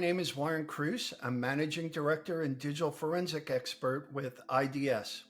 name is Warren Kruse. I'm Managing Director and Digital Forensic Expert with IDS.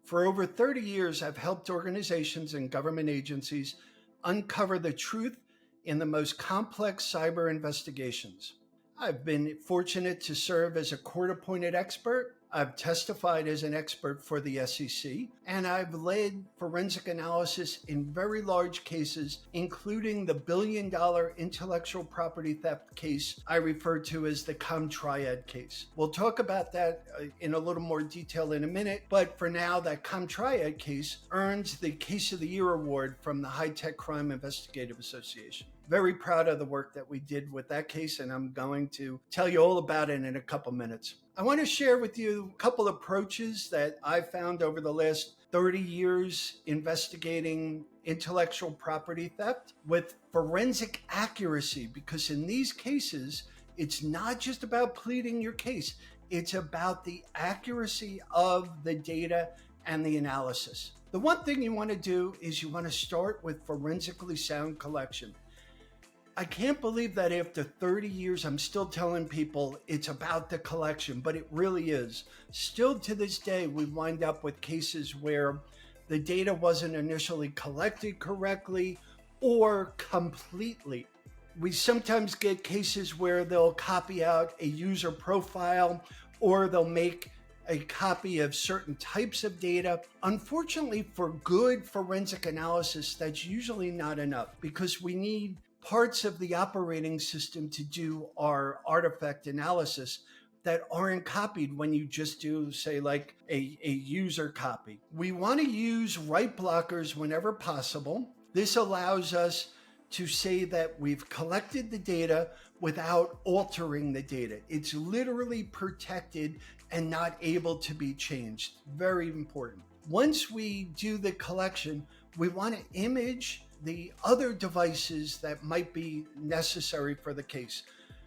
For over 30 years, I've helped organizations and government agencies uncover the truth in the most complex cyber investigations. I've been fortunate to serve as a court-appointed expert. I've testified as an expert for the SEC, and I've led forensic analysis in very large cases, including the billion-dollar intellectual property theft case I refer to as the ComTriad case. We'll talk about that in a little more detail in a minute, but for now, that ComTriad case earns the Case of the Year award from the High Tech Crime Investigative Association. Very proud of the work that we did with that case, and I'm going to tell you all about it in a couple minutes. I want to share with you a couple approaches that I've found over the last 30 years investigating intellectual property theft with forensic accuracy, because in these cases, it's not just about pleading your case, it's about the accuracy of the data and the analysis. The one thing you want to do is you want to start with forensically sound collection. I can't believe that after 30 years, I'm still telling people it's about the collection, but it really is. Still to this day, we wind up with cases where the data wasn't initially collected correctly or completely. We sometimes get cases where they'll copy out a user profile or they'll make a copy of certain types of data. Unfortunately, for good forensic analysis, that's usually not enough because we need parts of the operating system to do our artifact analysis that aren't copied when you just do, say, like a user copy. We want to use write blockers whenever possible. This allows us to say that we've collected the data without altering the data. It's literally protected and not able to be changed. Very important. Once we do the collection, we want to image the other devices that might be necessary for the case.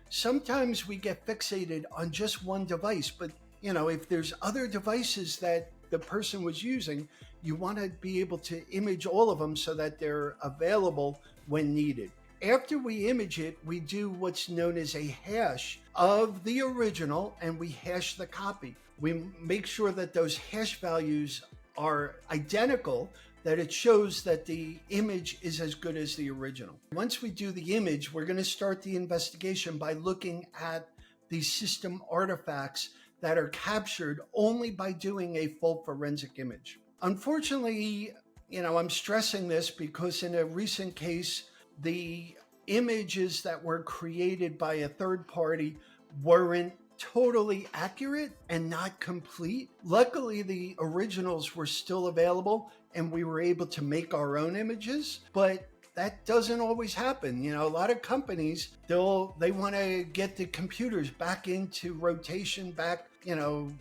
Sometimes we get fixated on just one device, but if there's other devices that the person was using, you want to be able to image all of them so that they're available when needed. After we image it, we do what's known as a hash of the original and we hash the copy. We make sure that those hash values are identical, that it shows that the image is as good as the original. Once we do the image, we're going to start the investigation by looking at the system artifacts that are captured only by doing a full forensic image. Unfortunately, I'm stressing this because in a recent case, the images that were created by a third party weren't totally accurate and not complete. Luckily, the originals were still available and we were able to make our own images, but that doesn't always happen. A lot of companies, they want to get the computers back into rotation, back,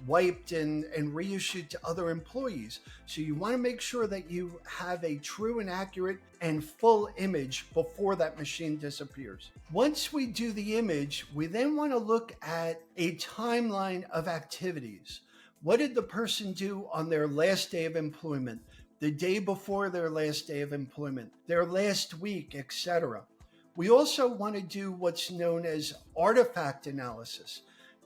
wiped and reissued to other employees. So you want to make sure that you have a true and accurate and full image before that machine disappears. Once we do the image, we then want to look at a timeline of activities. What did the person do on their last day of employment, the day before their last day of employment, their last week, etc. We also want to do what's known as artifact analysis.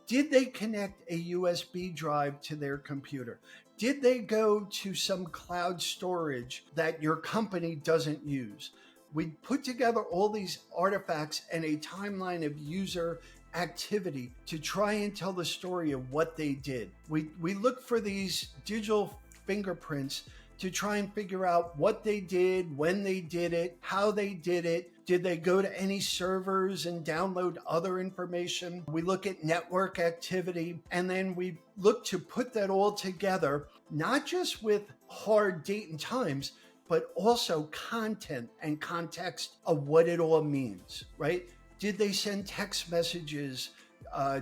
Did they connect a USB drive to their computer? Did they go to some cloud storage that your company doesn't use? We put together all these artifacts and a timeline of user activity to try and tell the story of what they did. We look for these digital fingerprints to try and figure out what they did, when they did it, how they did it. Did they go to any servers and download other information? We look at network activity, and then we look to put that all together, not just with hard date and times, but also content and context of what it all means, right? Did they send text messages?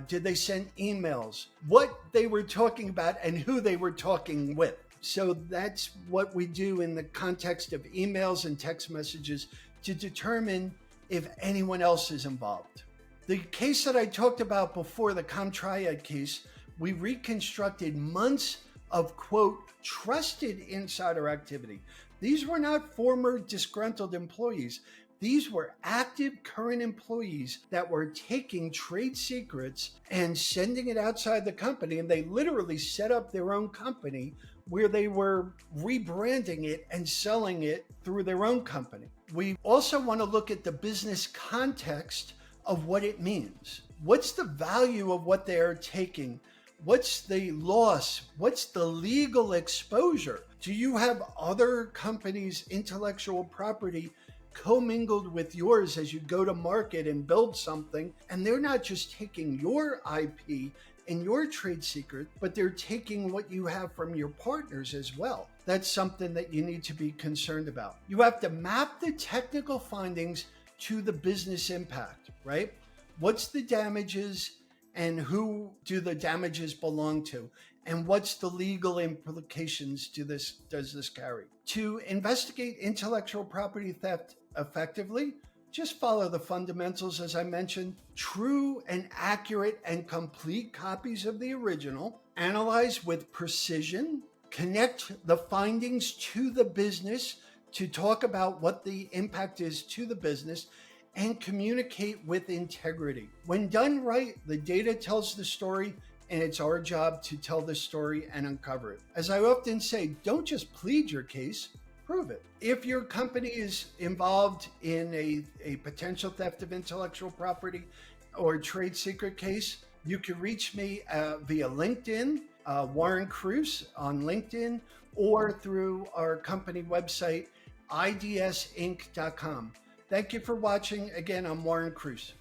Did they send emails? What they were talking about and who they were talking with. So that's what we do in the context of emails and text messages to determine if anyone else is involved. The case that I talked about before, the ComTriad case, we reconstructed months of, quote, trusted insider activity. These were not former disgruntled employees. These were active current employees that were taking trade secrets and sending it outside the company. And they literally set up their own company where they were rebranding it and selling it through their own company. We also want to look at the business context of what it means. What's the value of what they are taking? What's the loss? What's the legal exposure? Do you have other companies' intellectual property commingled with yours as you go to market and build something? And they're not just taking your IP and your trade secret, but they're taking what you have from your partners as well. That's something that you need to be concerned about. You have to map the technical findings to the business impact, right? What's the damages and who do the damages belong to? And what's the legal implications does this carry? To investigate intellectual property theft effectively, just follow the fundamentals as I mentioned. True and accurate and complete copies of the original. Analyze with precision. Connect the findings to the business to talk about what the impact is to the business, and communicate with integrity. When done right, the data tells the story, and it's our job to tell the story and uncover it. As I often say, don't just plead your case, prove it. If your company is involved in a potential theft of intellectual property or trade secret case, you can reach me via LinkedIn, Warren Kruse on LinkedIn, or through our company website, idsinc.com. Thank you for watching. Again, I'm Warren Kruse.